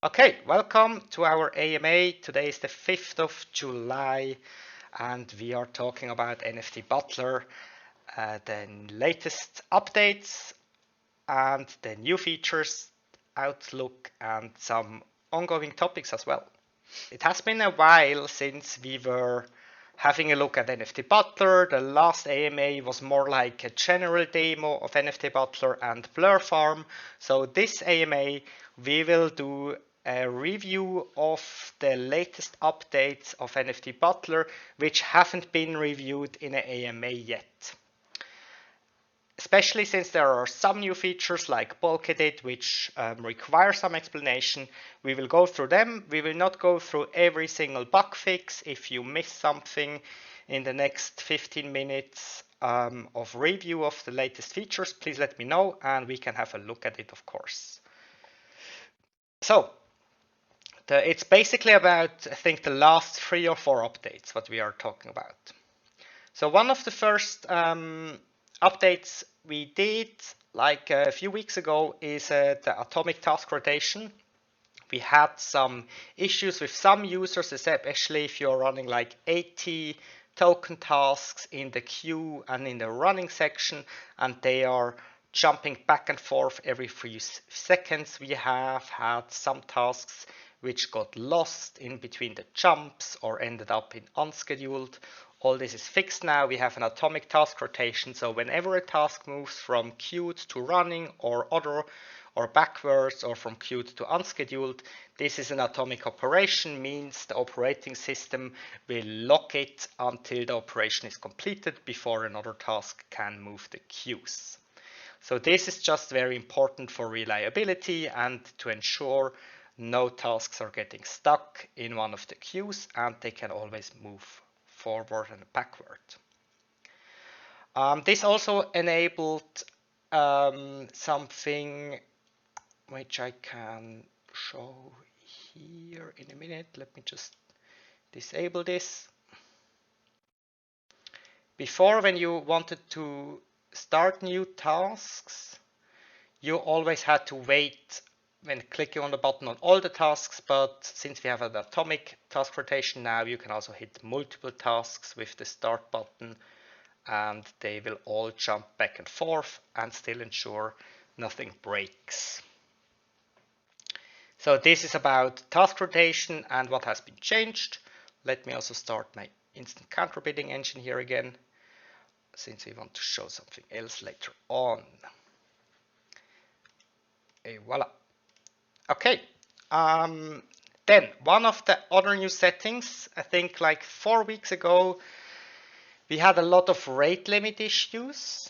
Okay, welcome to our AMA. Today is the 5th of July and we are talking about NFT Butler, the latest updates and the new features, outlook and some ongoing topics as well. It has been a while since we were having a look at NFT Butler. The last AMA was more like a general demo of NFT Butler and Blur Farm. So this AMA, we will do a review of the latest updates of NFT Butler, which haven't been reviewed in an AMA yet. Especially since there are some new features like bulk edit, which require some explanation. We will go through them. We will not go through every single bug fix. If you miss something in the next 15 minutes of review of the latest features, please let me know and we can have a look at it, of course. So it's basically about, I think, the last 3 or 4 updates what we are talking about. So one of the first updates we did like a few weeks ago is the atomic task rotation. We had some issues with some users, especially if you're running like 80 token tasks in the queue and in the running section, and they are jumping back and forth every 3 seconds. We have had some tasks which got lost in between the jumps or ended up in unscheduled. All this is fixed now. We have an atomic task rotation, so whenever a task moves from queued to running or other or backwards or from queued to unscheduled, this is an atomic operation, means the operating system will lock it until the operation is completed before another task can move the queues. So this is just very important for reliability and to ensure no tasks are getting stuck in one of the queues and they can always move forward and backward. This also enabled something which I can show here in a minute. Let me just disable this. Before, when you wanted to start new tasks, you always had to wait when clicking on the button on all the tasks, but since we have an atomic task rotation now, you can also hit multiple tasks with the start button and they will all jump back and forth and still ensure nothing breaks. So this is about task rotation and what has been changed. Let me also start my instant counter bidding engine here again, since we want to show something else later on. Et voila. Okay. Then one of the other new settings, I think like 4 weeks ago, we had a lot of rate limit issues.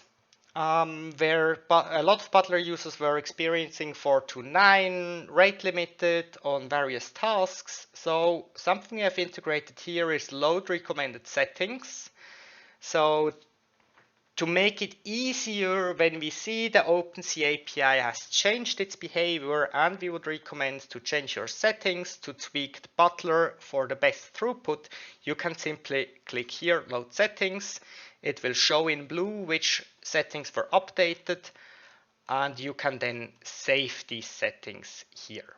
Where a lot of Butler users were experiencing 4 to 9 rate limited on various tasks. So something I've integrated here is load recommended settings. So to make it easier when we see the OpenSea API has changed its behavior and we would recommend to change your settings to tweak the Butler for the best throughput, you can simply click here, load settings. It will show in blue which settings were updated and you can then save these settings here.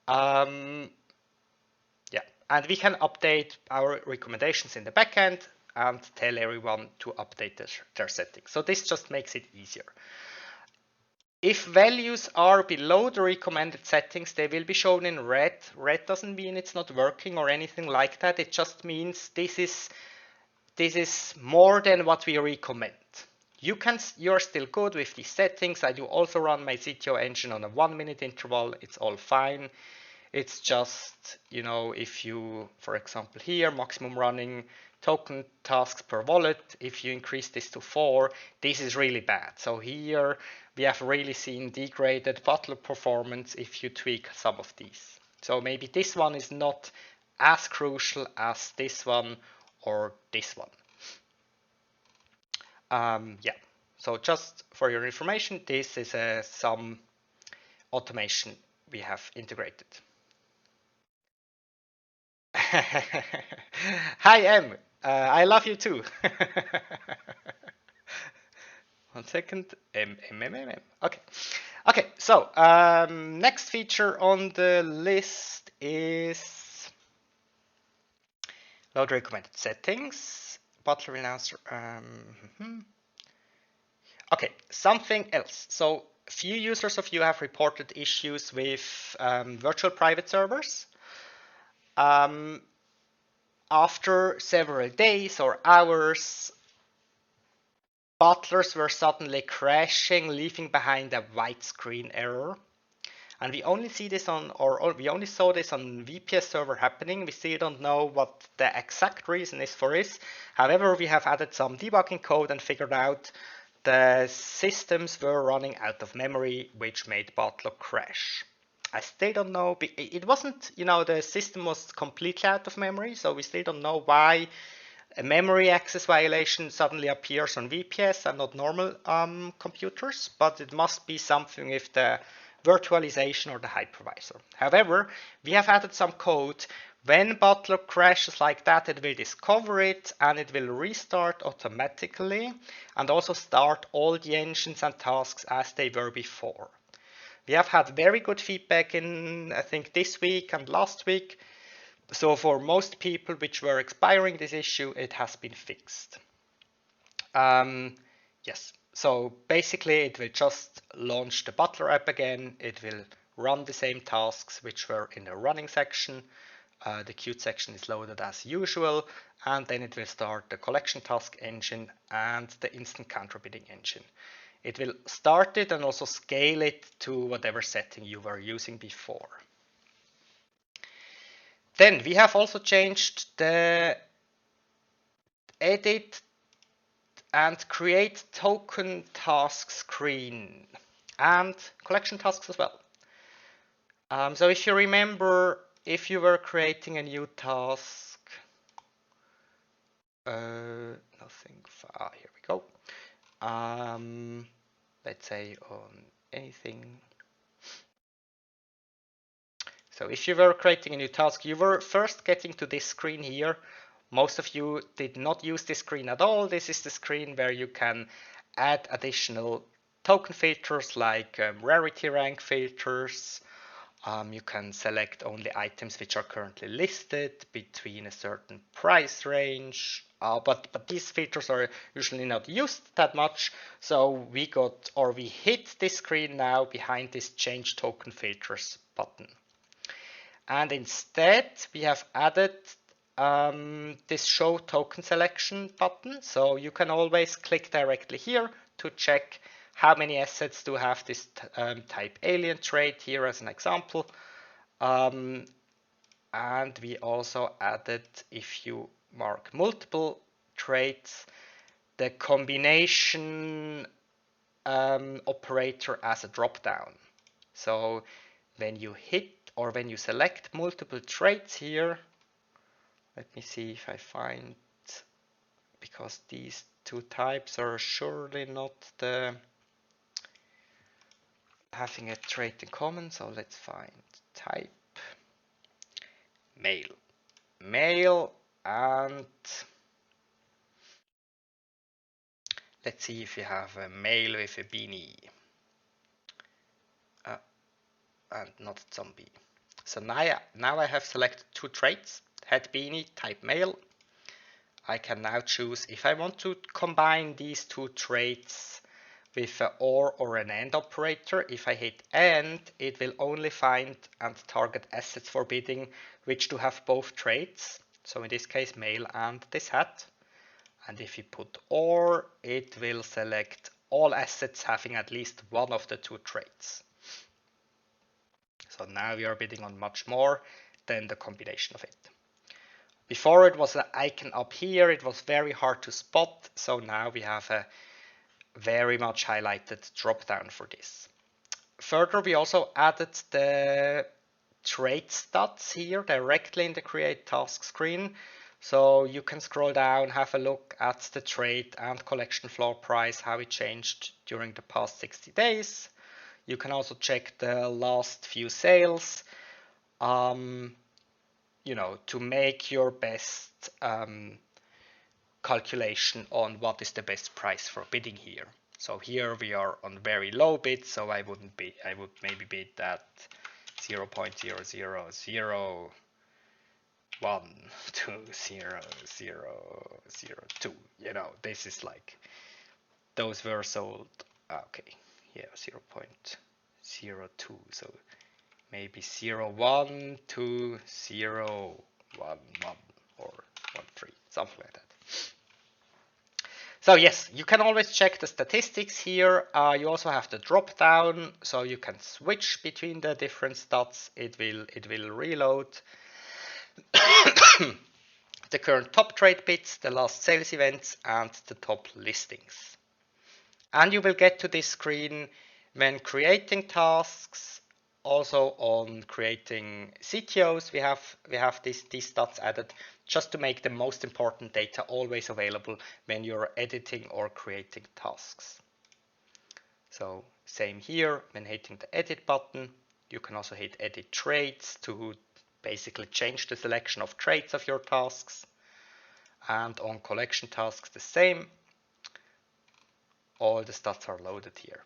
Yeah, and we can update our recommendations in the backend and tell everyone to update their settings. So this just makes it easier. If values are below the recommended settings, they will be shown in red. Red doesn't mean it's not working or anything like that. It just means this is more than what we recommend. You're still good with these settings. I do also run my CTO engine on a 1-minute interval. It's all fine. It's just, if you, for example, here, maximum running token tasks per wallet, if you increase this to 4, this is really bad. So here we have really seen degraded Butler performance if you tweak some of these. So maybe this one is not as crucial as this one or this one. Yeah, so just for your information, this is some automation we have integrated. Hi, Em. I love you too. 1 second. Okay. Okay, so next feature on the list is load recommended settings. Butler will answer. Okay, something else. So few users of you have reported issues with virtual private servers. After several days or hours, butlers were suddenly crashing, leaving behind a white screen error. And we only see this on, or we only saw this on VPS server happening. We still don't know what the exact reason is for this. However, we have added some debugging code and figured out the systems were running out of memory, which made Butler crash. I still don't know. It wasn't, the system was completely out of memory, so we still don't know why a memory access violation suddenly appears on VPS and not normal computers, but it must be something with the virtualization or the hypervisor. However, we have added some code. When Butler crashes like that, it will discover it and it will restart automatically and also start all the engines and tasks as they were before. We have had very good feedback in, I think, this week and last week. So for most people which were expiring this issue, it has been fixed. Yes, so basically it will just launch the Butler app again. It will run the same tasks which were in the running section. The queued section is loaded as usual, and then it will start the collection task engine and the instant counter bidding engine. It will start it and also scale it to whatever setting you were using before. Then we have also changed the edit and create token task screen and collection tasks as well. So if you remember, if you were creating a new task, nothing, here we go. Let's say on anything. So if you were creating a new task, you were first getting to this screen here. Most of you did not use this screen at all. This is the screen where you can add additional token filters like rarity rank filters. You can select only items which are currently listed between a certain price range. But these filters are usually not used that much. So we hit this screen now behind this change token filters button. And instead, we have added this show token selection button. So you can always click directly here to check how many assets do have this type alien trait here as an example. And we also added, if you mark multiple traits, the combination operator as a drop-down. So when you hit or when you select multiple traits here, let me see if I find, because these two types are surely not having a trait in common, so let's find type, male, and let's see if you have a male with a beanie, and not zombie. So now I have selected two traits, head beanie, type male. I can now choose if I want to combine these two traits with an or an and operator. If I hit and, it will only find and target assets for bidding which do have both traits. So in this case, male and this hat. And if you put or, it will select all assets having at least one of the two traits. So now we are bidding on much more than the combination of it. Before it was an icon up here, it was very hard to spot. So now we have a very much highlighted drop down for this. Further, we also added the trait stats here directly in the create task screen. So you can scroll down, have a look at the trait and collection floor price, how it changed during the past 60 days. You can also check the last few sales, to make your best calculation on what is the best price for bidding here. So here we are on very low bits, so I would maybe bid at 0.00001200002. You know, this is like those were sold. Okay, yeah, 0.02. So maybe 0.1 to 0.11 or 1.3, something like that. So yes, you can always check the statistics here. You also have the drop down, so you can switch between the different stats. It will reload the current top trade bits, the last sales events, and the top listings. And you will get to this screen when creating tasks. Also on creating CTOs, we have these stats added just to make the most important data always available when you're editing or creating tasks. So same here, when hitting the edit button, you can also hit edit traits to basically change the selection of traits of your tasks. And on collection tasks the same. All the stats are loaded here.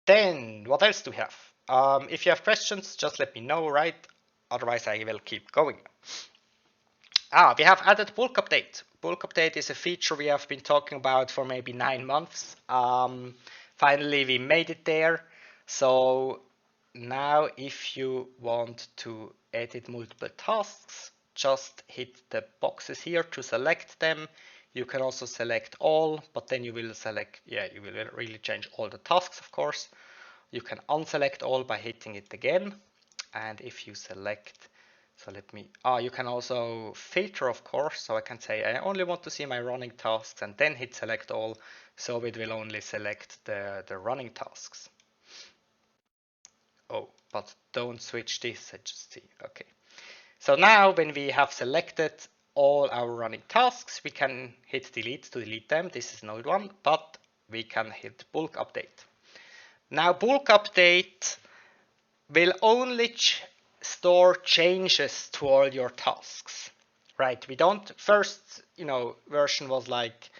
Then what else do we have? If you have questions, just let me know, right? Otherwise I will keep going. We have added bulk update. Bulk update is a feature we have been talking about for maybe 9 months. Finally we made it there. So now if you want to edit multiple tasks, just hit the boxes here to select them. You can also select all, but then you will select, you will really change all the tasks, of course. You can unselect all by hitting it again. And if you select, so let me, you can also filter, of course. So I can say I only want to see my running tasks and then hit select all. So it will only select the running tasks. Oh, but don't switch this, I just see, okay. So now when we have selected all our running tasks, we can hit delete to delete them. This is an old one, but we can hit bulk update. Now bulk update will only store changes to all your tasks, right? We don't, first, version was like,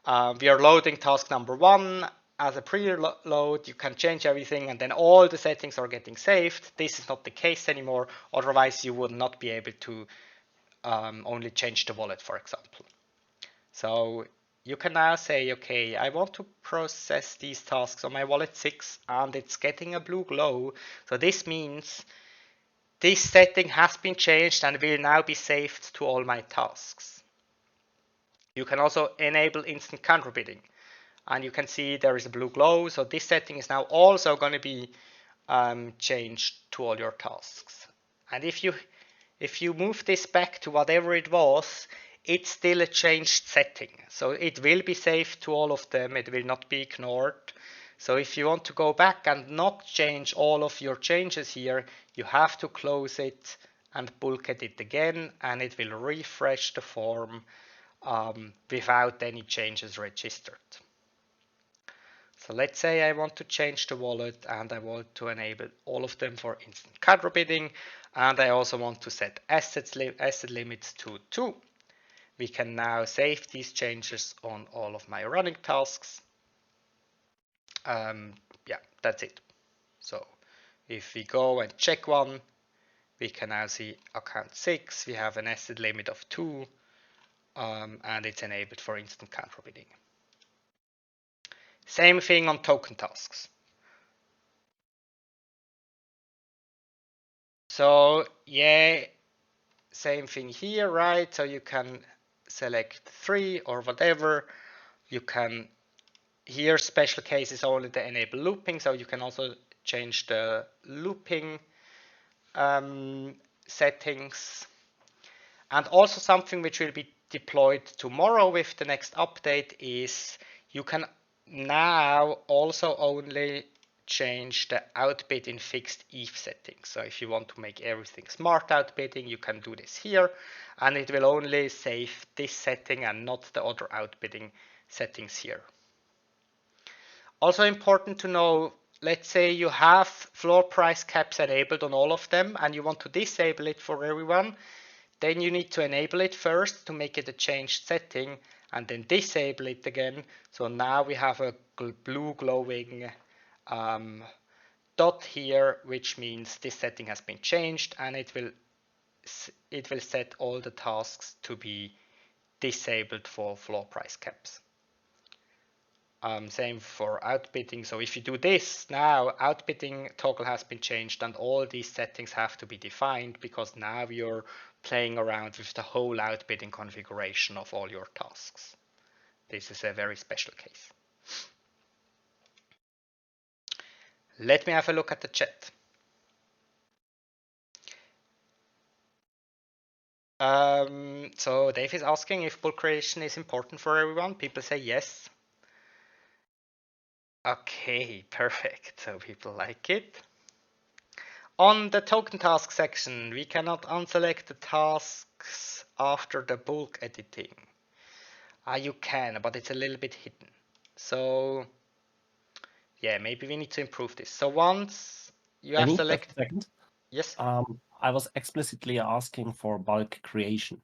we are loading task number 1 as a preload, you can change everything and then all the settings are getting saved. This is not the case anymore, otherwise you would not be able to only change the wallet, for example. So you can now say, okay, I want to process these tasks on my wallet 6 and it's getting a blue glow. So this means this setting has been changed and will now be saved to all my tasks. You can also enable instant counter bidding. And you can see there is a blue glow. So this setting is now also going to be changed to all your tasks. And if you move this back to whatever it was, it's still a changed setting. So it will be saved to all of them. It will not be ignored. So if you want to go back and not change all of your changes here, you have to close it and bulk edit again, and it will refresh the form without any changes registered. So let's say I want to change the wallet and I want to enable all of them for instant counter bidding, and I also want to set asset limits to 2. We can now save these changes on all of my running tasks. That's it. So if we go and check one, we can now see account 6, we have an asset limit of 2, and it's enabled for instant counter bidding. Same thing on token tasks. So yeah, same thing here, right? So you can select 3 or whatever. You can, here special case is only the enable looping, so you can also change the looping settings. And also something which will be deployed tomorrow with the next update is you can now also only change the outbid in fixed ETH settings. So if you want to make everything smart outbidding, you can do this here, and it will only save this setting and not the other outbidding settings here. Also important to know, let's say you have floor price caps enabled on all of them and you want to disable it for everyone. Then you need to enable it first to make it a changed setting, and then disable it again. So now we have a blue glowing dot here, which means this setting has been changed, and it will set all the tasks to be disabled for floor price caps. Same for outbidding. So if you do this now, outbidding toggle has been changed and all these settings have to be defined, because now you're playing around with the whole outbidding configuration of all your tasks. This is a very special case. Let me have a look at the chat. So Dave is asking if bulk creation is important for everyone. People say yes. Okay, perfect. So people like it. On the token task section, we cannot unselect the tasks after the bulk editing. You can, but it's a little bit hidden. So yeah, maybe we need to improve this. So once you have selected... Second. Yes? I was explicitly asking for bulk creation.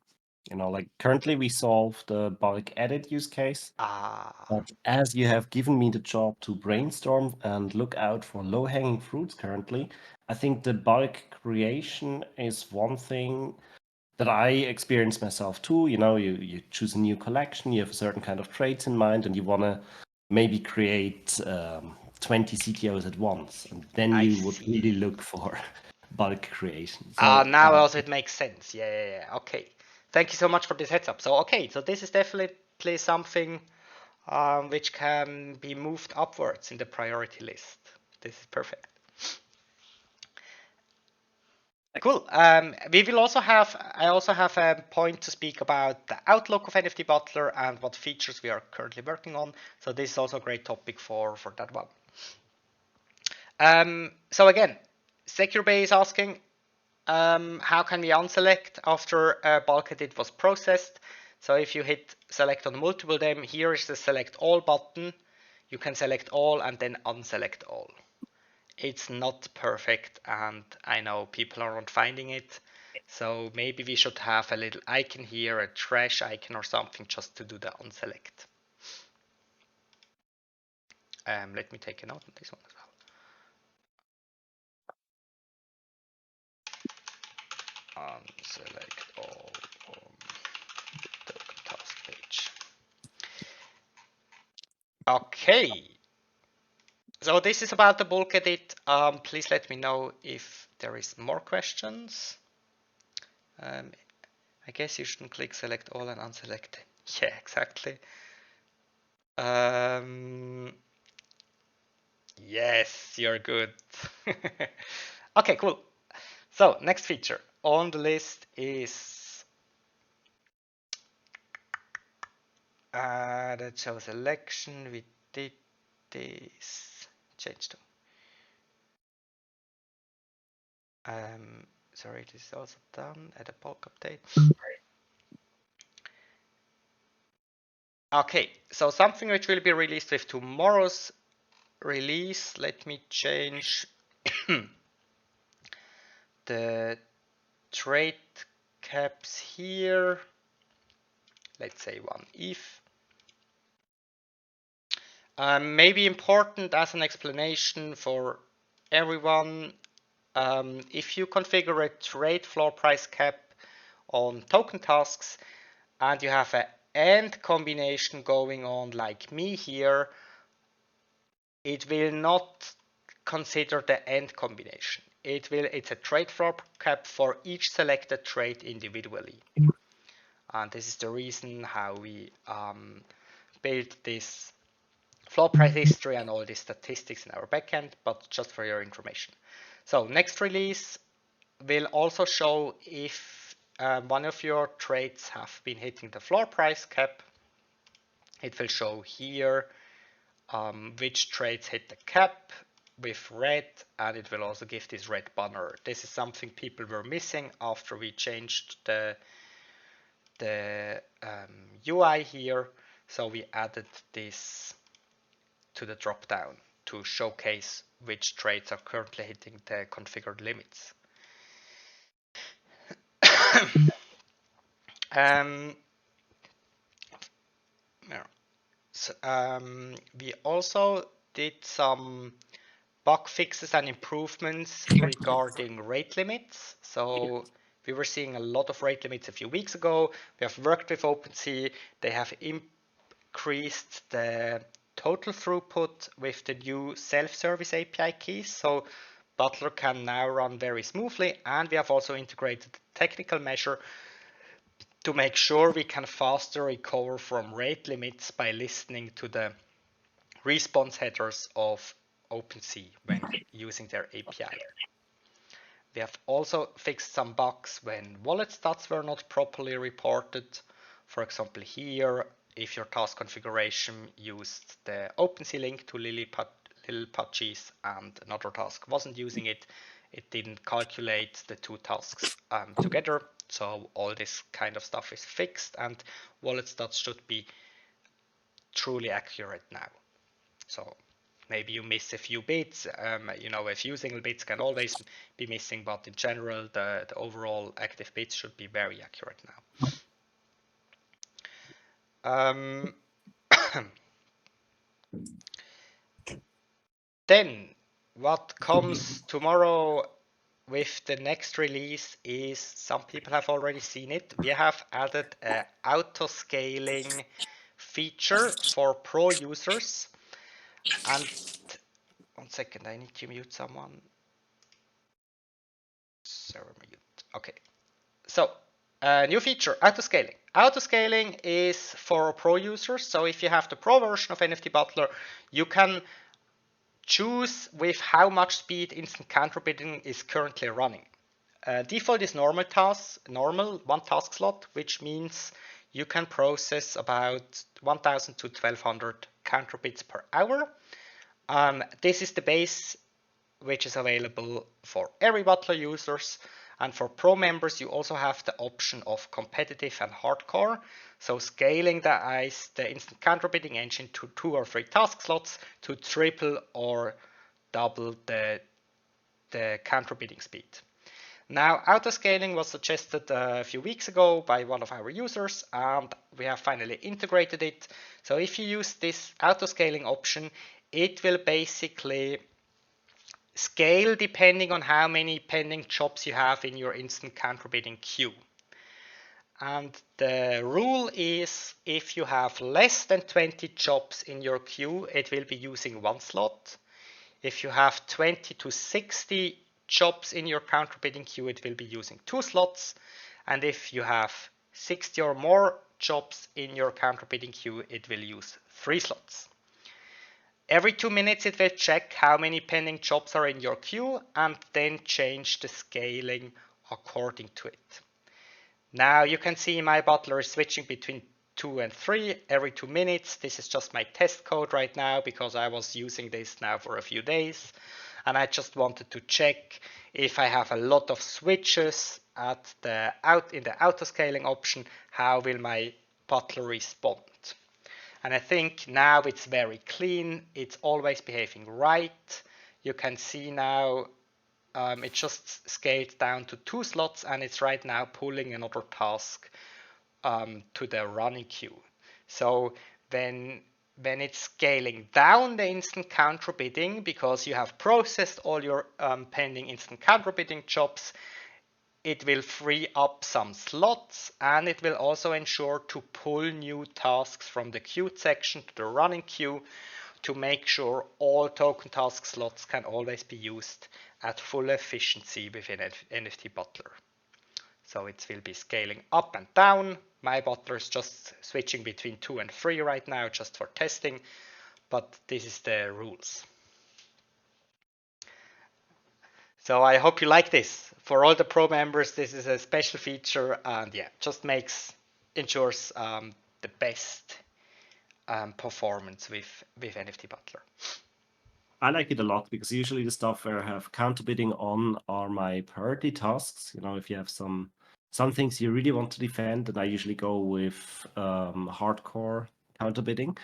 You know, like currently we solve the bulk edit use case. But as you have given me the job to brainstorm and look out for low-hanging fruits currently, I think the bulk creation is one thing that I experience myself too. You know, you choose a new collection, you have a certain kind of traits in mind, and you want to maybe create 20 CTOs at once. And then you would really look for bulk creation. So now also it makes sense. Yeah. Okay. Thank you so much for this heads up. So, okay, so this is definitely something which can be moved upwards in the priority list. This is perfect. Cool. We will also have, I also have a point to speak about the outlook of NFT Butler and what features we are currently working on. So this is also a great topic for that one. So again, SecureBay is asking, how can we unselect after a bulk edit was processed? So if you hit select on multiple them, here is the select all button. You can select all and then unselect all. It's not perfect, and I know people are not finding it. So maybe we should have a little icon here, a trash icon or something, just to do the unselect. Let me take a note on this one as well. Unselect all on token task page. Okay. So this is about the bulk edit. Please let me know if there is more questions. I guess you shouldn't click select all and unselect. Yeah, exactly. Yes, you're good. Okay, cool. So next feature on the list is that shows selection. We did this. Change to. Sorry, this is also done. Add a bulk update. Okay, so something which will be released with tomorrow's release. Let me change the trade caps here. Let's say one if. Maybe important as an explanation for everyone. If you configure a trade floor price cap on token tasks and you have an AND combination going on like me here, it will not consider the AND combination. It's a trade floor cap for each selected trade individually. And this is the reason how we built this floor price history and all these statistics in our backend, but just for your information. So next release will also show if one of your trades have been hitting the floor price cap. It will show here which trades hit the cap with red, and it will also give this red banner. This is something people were missing after we changed the UI here, so we added this to the drop down to showcase which trades are currently hitting the configured limits. Um, we also did some bug fixes and improvements regarding rate limits. So we were seeing a lot of rate limits a few weeks ago. We have worked with OpenSea. They have increased the total throughput with the new self-service API keys. So Butler can now run very smoothly, and we have also integrated a technical measure to make sure we can faster recover from rate limits by listening to the response headers of OpenSea when using their API. We have also fixed some bugs when wallet stats were not properly reported. For example, here, if your task configuration used the OpenSea link to Liliputchis and another task wasn't using it, it didn't calculate the two tasks together. So all this kind of stuff is fixed, and wallet stats should be truly accurate now. So maybe you miss a few bits. A few single bits can always be missing, but in general, the overall active bits should be very accurate now. Then, what comes tomorrow with the next release is, some people have already seen it. We have added an auto scaling feature for pro users. And 1 second, I need to mute someone. Server mute. Okay. So, new feature, auto-scaling. Auto-scaling is for pro users. So if you have the pro version of NFT Butler, you can choose with how much speed instant counter bidding is currently running. Default is normal one task slot, which means you can process about 1,000 to 1,200 counter bids per hour. This is the base which is available for every Butler users. And for pro members, you also have the option of competitive and hardcore. So scaling the instant counter bidding engine to 2 or 3 task slots to triple or double the counter bidding speed. Now, auto scaling was suggested a few weeks ago by one of our users, and we have finally integrated it. So if you use this auto scaling option, it will basically scale depending on how many pending jobs you have in your instant counter bidding queue. And the rule is, if you have less than 20 jobs in your queue, it will be using 1 slot. If you have 20 to 60 jobs in your counter bidding queue, it will be using 2 slots. And if you have 60 or more jobs in your counter bidding queue, it will use 3 slots. Every 2 minutes, it will check how many pending jobs are in your queue and then change the scaling according to it. Now you can see my Butler is switching between 2 and 3 every 2 minutes. This is just my test code right now because I was using this now for a few days. And I just wanted to check if I have a lot of switches in the auto scaling option, how will my Butler respond? And I think now it's very clean. It's always behaving right. You can see now it just scaled down to 2 slots, and it's right now pulling another task to the running queue. So when it's scaling down the instant counter bidding, because you have processed all your pending instant counter bidding jobs, it will free up some slots, and it will also ensure to pull new tasks from the queued section to the running queue to make sure all token task slots can always be used at full efficiency within NFT Butler. So it will be scaling up and down. My Butler is just switching between 2 and 3 right now, just for testing, but this is the rules. So I hope you like this. For all the pro members, this is a special feature, and yeah, just ensures the best performance with NFT Butler. I like it a lot because usually the stuff where I have counter bidding on are my priority tasks. You know, if you have some things you really want to defend, then I usually go with hardcore counter bidding,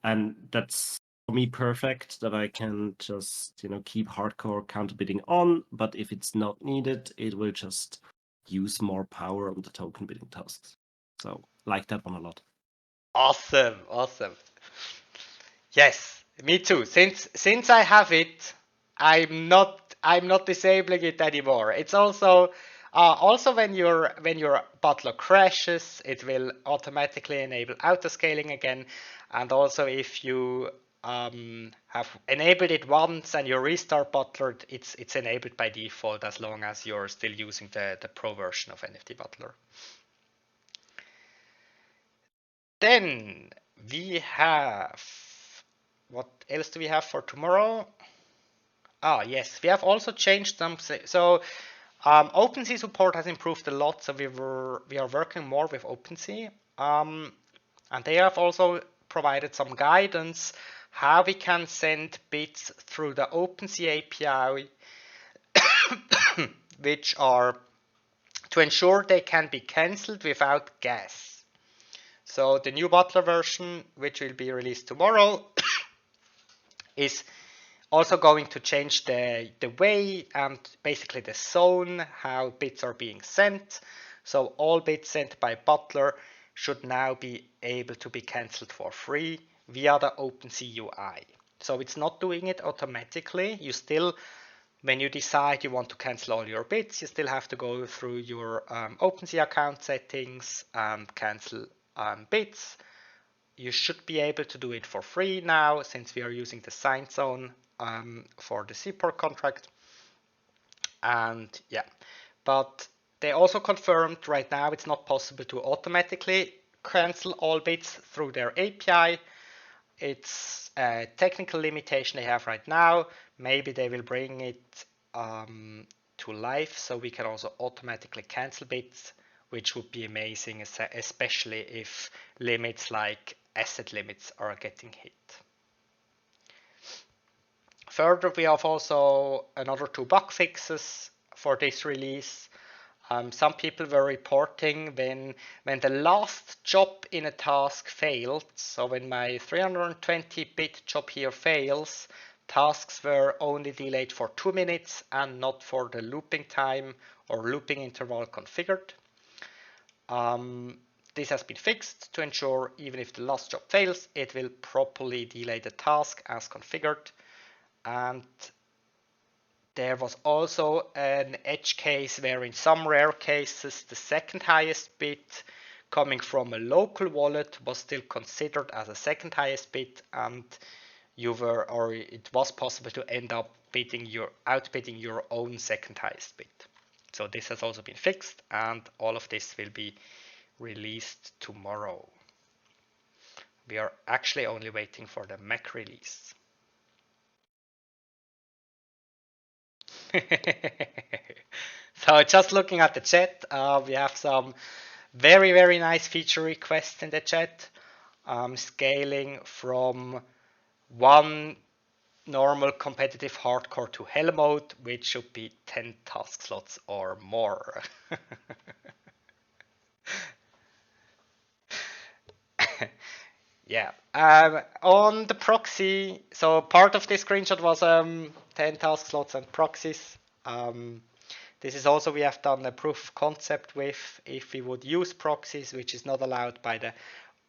and that's for me perfect that I can just keep hardcore counter bidding on. But if it's not needed, it will just use more power on the token bidding tasks. So like that one a lot. Awesome, awesome. Yes, me too. Since I have it, I'm not disabling it anymore. It's also when your Butler crashes, it will automatically enable autoscaling again, and also if you have enabled it once and you restart Butler, it's enabled by default as long as you're still using the pro version of NFT Butler. Then we have, what else do we have for tomorrow? Ah, yes, we have also changed some. So OpenSea support has improved a lot. So we are working more with OpenSea, and they have also provided some guidance how we can send bits through the OpenSea API, which are to ensure they can be cancelled without gas. So the new Butler version, which will be released tomorrow, is also going to change the way and basically the zone how bits are being sent. So all bits sent by Butler should now be able to be cancelled for free via the OpenSea UI. So it's not doing it automatically. You still, when you decide you want to cancel all your bits, you still have to go through your OpenSea account settings and cancel bits. You should be able to do it for free now since we are using the sign zone for the seaport contract. And yeah, but they also confirmed right now it's not possible to automatically cancel all bits through their API. It's a technical limitation they have right now. Maybe they will bring it to life so we can also automatically cancel bits, which would be amazing, especially if limits like asset limits are getting hit. Further, we have also another 2 bug fixes for this release. Some people were reporting when the last job in a task failed, so when my 320-bit job here fails, tasks were only delayed for 2 minutes and not for the looping time or looping interval configured. This has been fixed to ensure even if the last job fails, it will properly delay the task as configured. And there was also an edge case where in some rare cases the second highest bit coming from a local wallet was still considered as a second highest bit, and it was possible to end up outbidding your own second highest bit. So this has also been fixed, and all of this will be released tomorrow. We are actually only waiting for the Mac release. So just looking at the chat, we have some very, very nice feature requests in the chat, scaling from one normal competitive hardcore to hell mode, which should be 10 task slots or more. Yeah. On the proxy, so part of this screenshot was 10 task slots and proxies. This is also we have done a proof of concept with if we would use proxies, which is not allowed by the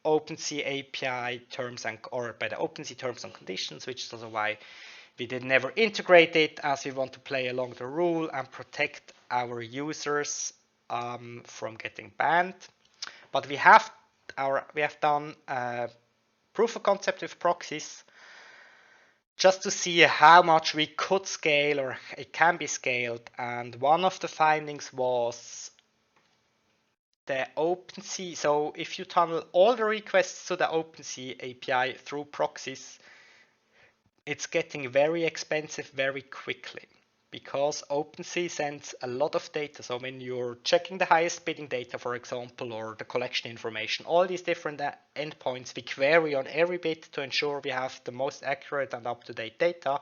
OpenSea API terms or by the OpenSea terms and conditions, which is also why we did never integrate it, as we want to play along the rule and protect our users from getting banned. But we have done proof of concept with proxies just to see how much we could scale or it can be scaled. And one of the findings was the OpenSea. So if you tunnel all the requests to the OpenSea API through proxies, it's getting very expensive very quickly because OpenSea sends a lot of data. So when you're checking the highest bidding data, for example, or the collection information, all these different endpoints, we query on every bit to ensure we have the most accurate and up-to-date data.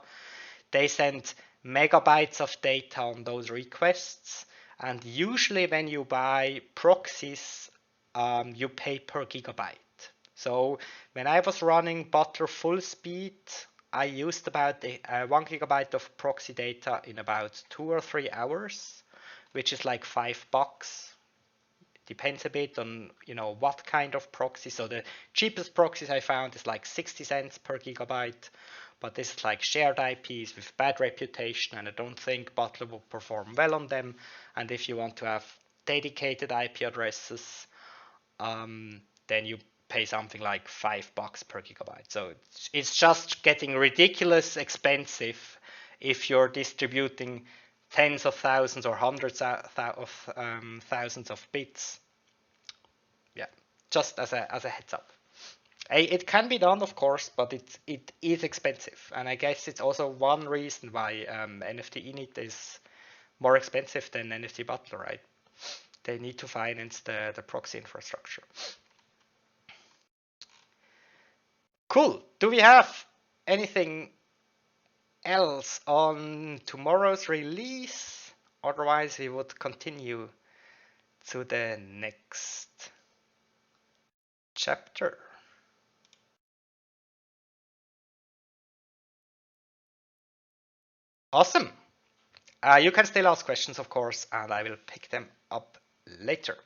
They send megabytes of data on those requests. And usually when you buy proxies, you pay per gigabyte. So when I was running Butler full speed, I used about 1 gigabyte of proxy data in about 2 or 3 hours, which is like $5. depends a bit on, what kind of proxy. So the cheapest proxies I found is like 60 cents per gigabyte, but this is like shared IPs with bad reputation, and I don't think Butler will perform well on them. And if you want to have dedicated IP addresses, then you pay something like $5 per gigabyte. So it's just getting ridiculous expensive if you're distributing tens of thousands or hundreds of thousands of bits. Yeah, just as a heads up. It can be done, of course, but it is expensive, and I guess it's also one reason why NFT init is more expensive than NFT Butler, right? They need to finance the proxy infrastructure. Cool. Do we have anything else on tomorrow's release? Otherwise, we would continue to the next chapter. Awesome. You can still ask questions, of course, and I will pick them up later.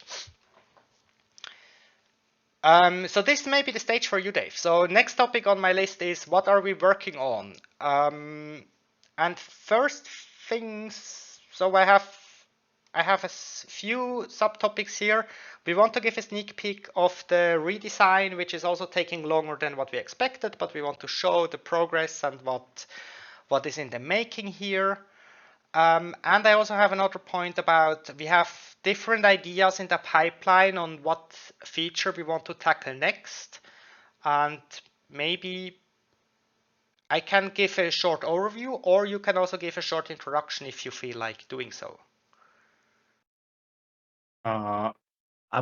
So this may be the stage for you, Dave. So next topic on my list is what are we working on? And first things, so I have a few subtopics here. We want to give a sneak peek of the redesign, which is also taking longer than what we expected, but we want to show the progress and what is in the making here. And I also have another point about we have different ideas in the pipeline on what feature we want to tackle next. And maybe I can give a short overview, or you can also give a short introduction if you feel like doing so. I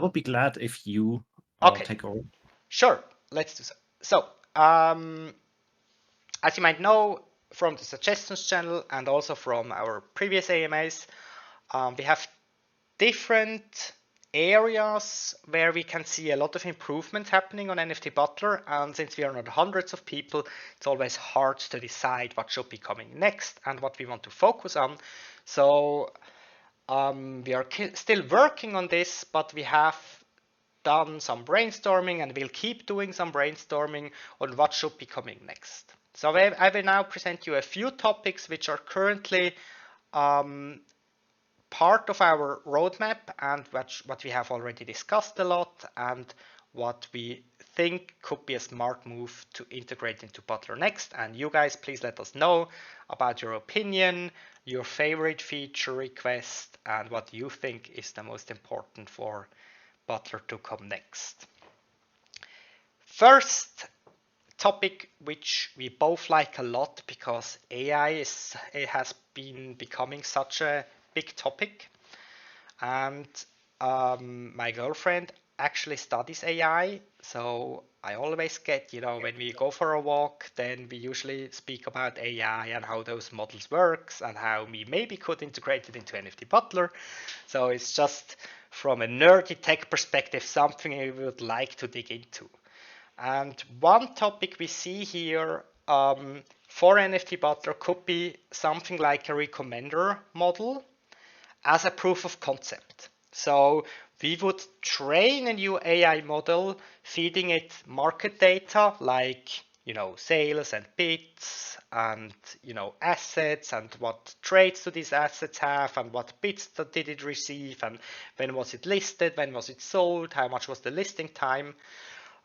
would be glad if you Okay. take over. Sure, let's do so. So, as you might know from the suggestions channel and also from our previous AMAs, we have different areas where we can see a lot of improvements happening on NFT Butler. And since we are not hundreds of people, it's always hard to decide what should be coming next and what we want to focus on. So we are still working on this, but we have done some brainstorming and we'll keep doing some brainstorming on what should be coming next. So I will now present you a few topics which are currently part of our roadmap and what we have already discussed a lot and what we think could be a smart move to integrate into Butler next. And you guys, please let us know about your opinion, your favorite feature request, and what you think is the most important for Butler to come next. First topic which we both like a lot because it has been becoming such a big topic, and my girlfriend actually studies AI, so I always get, when we go for a walk, then we usually speak about AI and how those models works and how we maybe could integrate it into NFT Butler. So it's just from a nerdy tech perspective something I would like to dig into. And one topic we see here for NFT Butler could be something like a recommender model as a proof of concept. So we would train a new AI model, feeding it market data like, sales and bids and, assets and what traits do these assets have and what bids did it receive and when was it listed, when was it sold, how much was the listing time.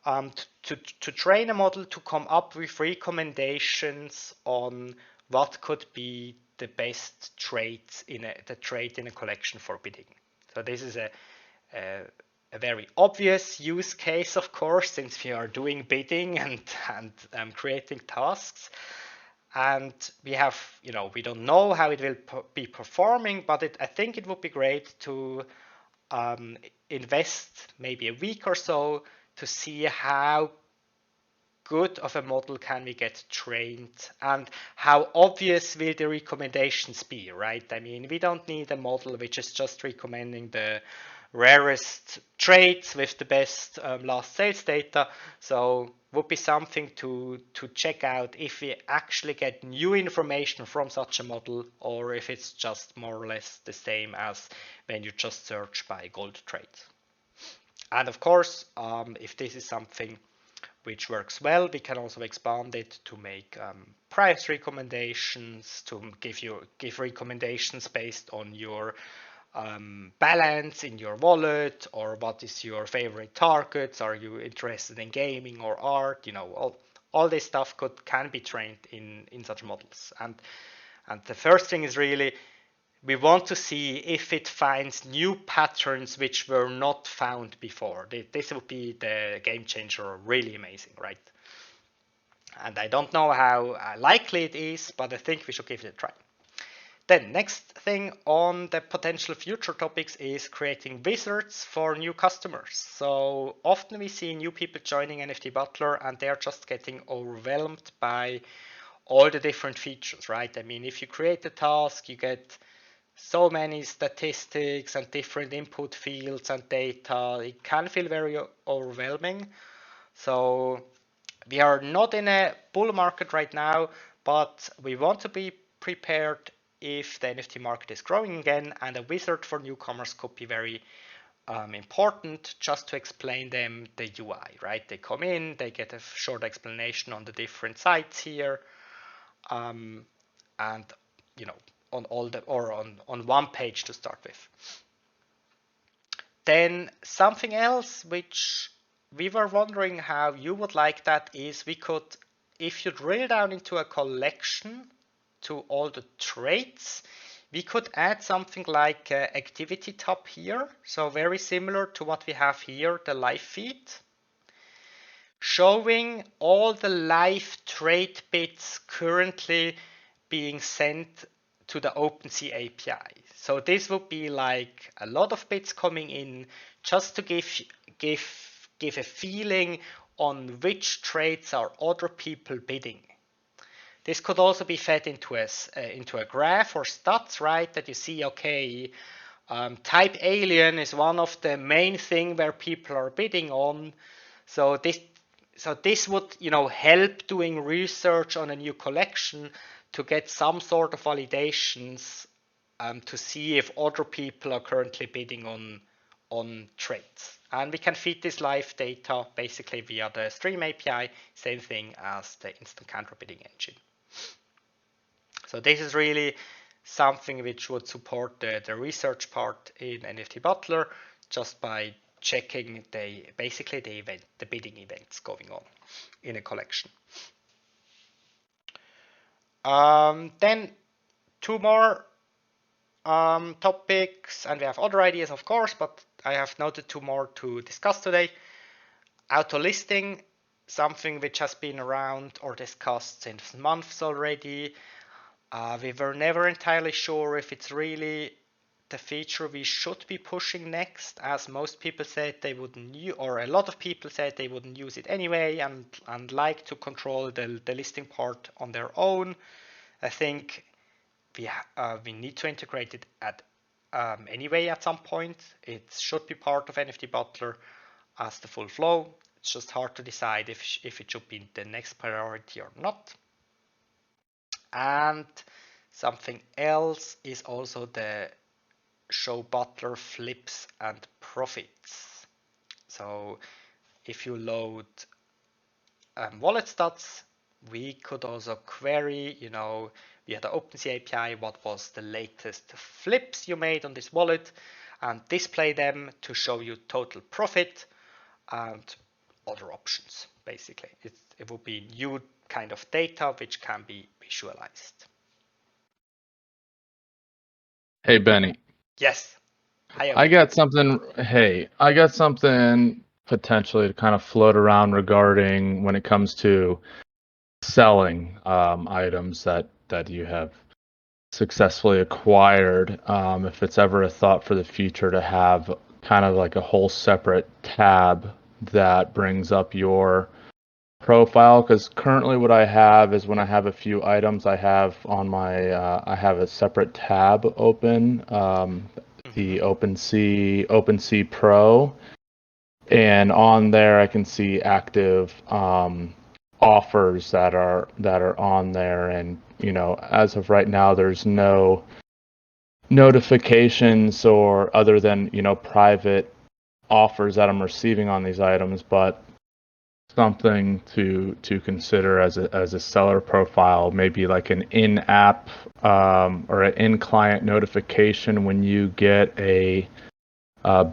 To train a model to come up with recommendations on what could be the best traits in a collection for bidding. So this is a very obvious use case, of course, since we are doing bidding and creating tasks. And we have, we don't know how it will be performing, but I think it would be great to invest maybe a week or so to see how good of a model can we get trained and how obvious will the recommendations be, right? I mean, we don't need a model which is just recommending the rarest traits with the best last sales data. So would be something to check out if we actually get new information from such a model or if it's just more or less the same as when you just search by gold traits. And of course, if this is something which works well, we can also expand it to make price recommendations, to give recommendations based on your balance in your wallet, or what is your favorite targets. Are you interested in gaming or art? All this stuff can be trained in such models. And the first thing is really, we want to see if it finds new patterns which were not found before. This would be the game changer, really amazing, right? And I don't know how likely it is, but I think we should give it a try. Then next thing on the potential future topics is creating wizards for new customers. So often we see new people joining NFT Butler and they're just getting overwhelmed by all the different features, right? I mean, if you create a task, you get so many statistics and different input fields and data. It can feel very overwhelming. So we are not in a bull market right now, but we want to be prepared if the NFT market is growing again, and a wizard for newcomers could be very important, just to explain them the UI, right? They come in, they get a short explanation on the different sites here, and on all the, or on one page to start with. Then something else which we were wondering how you would like that is, we could, if you drill down into a collection to all the traits, we could add something like activity tab here. So very similar to what we have here, the live feed, showing all the live trait bits currently being sent to the OpenSea API. So this would be like a lot of bits coming in, just to give a feeling on which traits are other people bidding. This could also be fed into a graph or stats, right? That you see, okay, type alien is one of the main thing where people are bidding on. So this would, help doing research on a new collection to get some sort of validations to see if other people are currently bidding on traits. And we can feed this live data basically via the Stream API, same thing as the instant counter bidding engine. So this is really something which would support the research part in NFT Butler, just by checking the bidding events going on in a collection. Then two more topics, and we have other ideas, of course, but I have noted two more to discuss today. Auto listing, something which has been around or discussed since months already. We were never entirely sure if it's really the feature we should be pushing next, as most people said they wouldn't use, or a lot of people said they wouldn't use it anyway, and like to control the listing part on their own. I think we need to integrate it anyway at some point. It should be part of NFT Butler as the full flow. It's just hard to decide if it should be the next priority or not. And something else is also the show Butler flips and profits. So if you load wallet stats, we could also query, via the OpenSea API, what was the latest flips you made on this wallet, and display them to show you total profit and other options. Basically, it will be new kind of data which can be visualized. Hey, Benny. Yes. Hi, I got something potentially to kind of float around regarding when it comes to selling items that you have successfully acquired. If it's ever a thought for the future to have kind of like a whole separate tab that brings up your profile, because currently what I have is when I have a few items, I have on my I have a separate tab open, the OpenSea Pro, and on there I can see active offers that are on there, and as of right now there's no notifications or other than private offers that I'm receiving on these items, but something to consider as a seller profile, maybe like an in-app or an in-client notification when you get a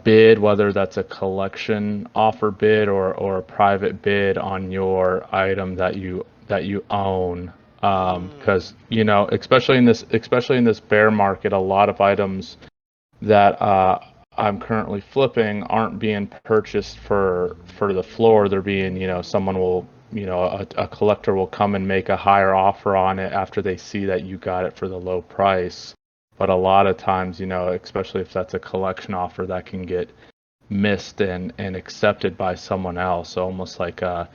bid, whether that's a collection offer bid or a private bid on your item that you own. Because especially in this bear market, a lot of items that I'm currently flipping aren't being purchased for the floor. They're being, someone will, a collector will come and make a higher offer on it after they see that you got it for the low price. But a lot of times, especially if that's a collection offer, that can get missed and accepted by someone else. So almost like I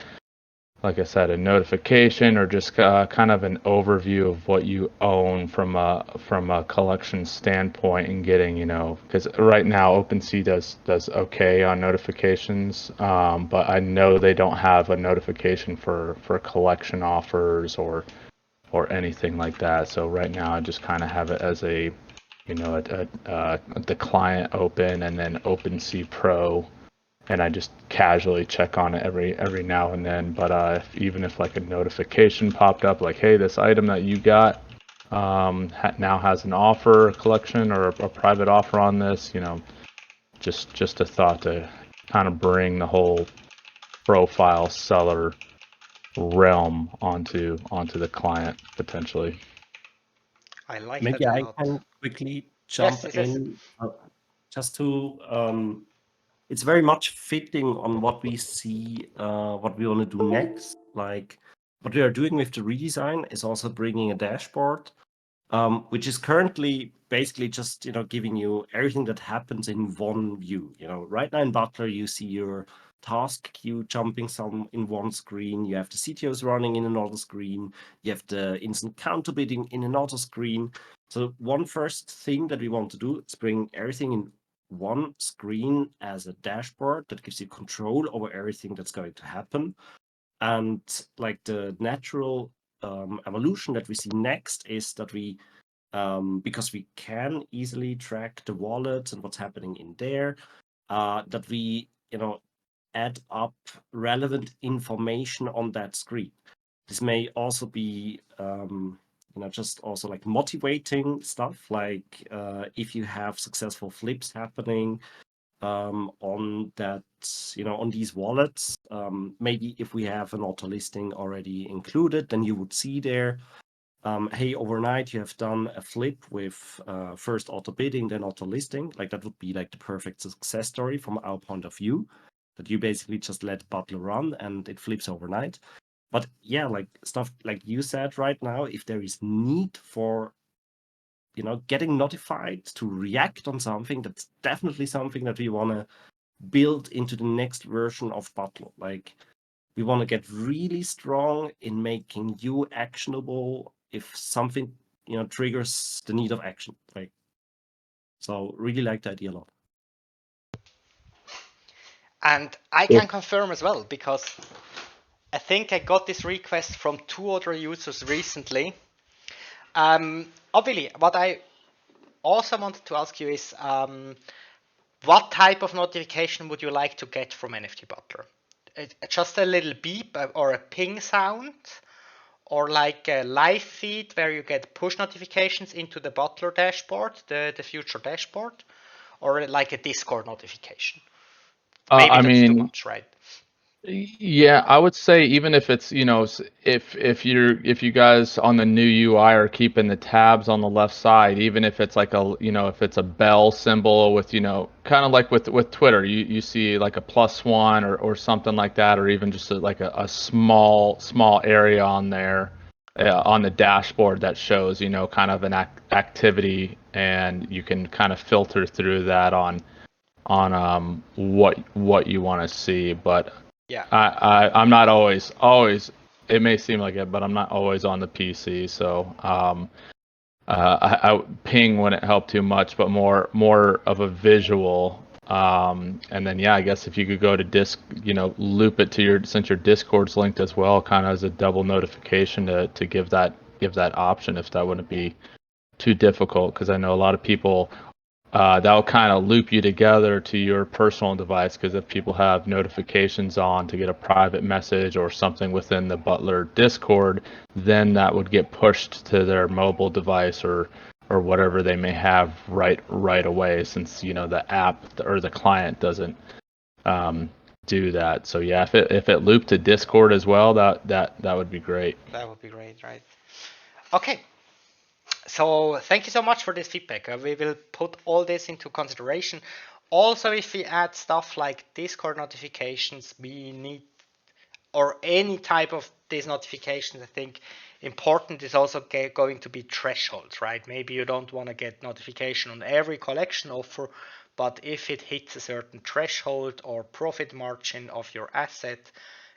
said, a notification or just kind of an overview of what you own from a collection standpoint, and getting, because right now OpenSea does okay on notifications, but I know they don't have a notification for collection offers or anything like that. So right now I just kind of have it as a the client open and then OpenSea Pro, and I just casually check on it every now and then. But even if like a notification popped up, like, hey, this item that you got now has an offer, a collection, or a private offer on this, just a thought to kind of bring the whole profile seller realm onto the client potentially. I like Maybe that a I lot. can quickly jump Yes. in just to it's very much fitting on what we see, what we want to do next. Like what we are doing with the redesign is also bringing a dashboard, which is currently basically just giving you everything that happens in one view. Right now in Butler, you see your task queue jumping some in one screen. You have the CTOs running in another screen. You have the instant counter bidding in another screen. So one first thing that we want to do is bring everything in one screen as a dashboard that gives you control over everything that's going to happen. And like the natural evolution that we see next is that we, because we can easily track the wallets and what's happening in there, that we, add up relevant information on that screen. This may also be, just also like motivating stuff, like if you have successful flips happening on that, on these wallets. Maybe if we have an auto listing already included, then you would see there, hey, overnight you have done a flip with first auto bidding, then auto listing. Like that would be like the perfect success story from our point of view, that you basically just let Butler run and it flips overnight. But yeah, like stuff like you said right now, if there is need for getting notified to react on something, that's definitely something that we want to build into the next version of Butler. Like we want to get really strong in making you actionable if something triggers the need of action. Like, so really like the idea a lot. And I can confirm as well, because I think I got this request from 2 other users recently. Obviously, what I also wanted to ask you is, what type of notification would you like to get from NFT Butler? Just a little beep or a ping sound? Or like a live feed where you get push notifications into the Butler dashboard, the future dashboard? Or like a Discord notification? Maybe that's too much, right? Yeah, I would say even if it's, if you guys on the new UI are keeping the tabs on the left side, even if it's like if it's a bell symbol with, kind of like with Twitter, you see like a +1 or something like that, or even just like a small area on there on the dashboard that shows, kind of an activity, and you can kind of filter through that on what you want to see. But yeah, I'm not always. It may seem like it, but I'm not always on the PC. So I ping wouldn't help too much, but more of a visual. And then I guess if you could go to loop it to since your Discord's linked as well, kind of as a double notification to give that option, if that wouldn't be too difficult, because I know a lot of people that will kind of loop you together to your personal device, because if people have notifications on to get a private message or something within the Butler Discord, then that would get pushed to their mobile device or whatever they may have right away, since the app or the client doesn't do that. So yeah, if it looped to Discord as well, that would be great. That would be great, right? Okay. So thank you so much for this feedback. We will put all this into consideration. Also, if we add stuff like Discord notifications, we need, or any type of these notifications, I think important is also going to be thresholds, right? Maybe you don't want to get notification on every collection offer, but if it hits a certain threshold or profit margin of your asset,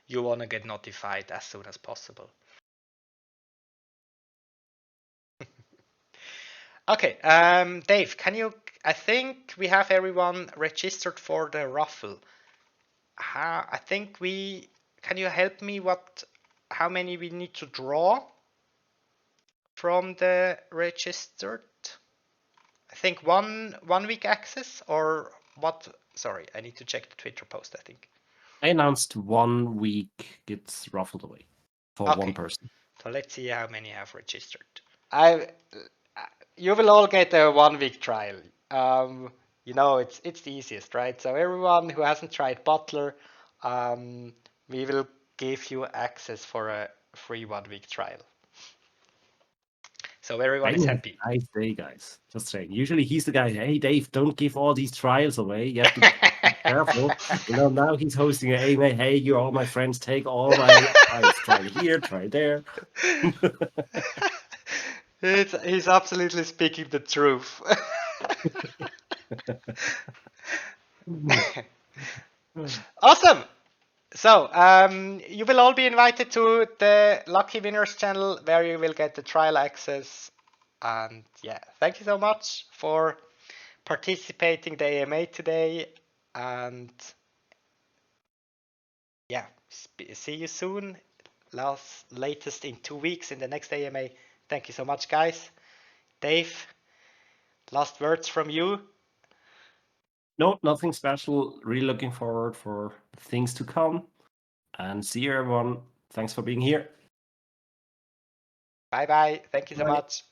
you want to get notified as soon as possible. Okay, Dave, I think we have everyone registered for the raffle. Can you help me how many we need to draw from the registered? I think one week access, or what? Sorry, I need to check the Twitter post, I think. I announced 1 week gets raffled away for one person. So let's see how many have registered. You will all get a 1 week trial. It's the easiest, right? So everyone who hasn't tried Butler, we will give you access for a free 1 week trial. So everyone is happy. Nice day, guys. Just saying. Usually he's the guy, hey, Dave, don't give all these trials away. You have to be careful. Now he's hosting an AMA. Hey, you're all my friends. Take all my trials. Try here, try there. He's absolutely speaking the truth. Awesome. So, you will all be invited to the Lucky Winners channel where you will get the trial access. And yeah, thank you so much for participating in the AMA today. And yeah, see you soon. Latest in 2 weeks in the next AMA. Thank you so much, guys. Dave, last words from you? No, nothing special. Really looking forward for things to come. And see you, everyone. Thanks for being here. Bye-bye. Thank you so much.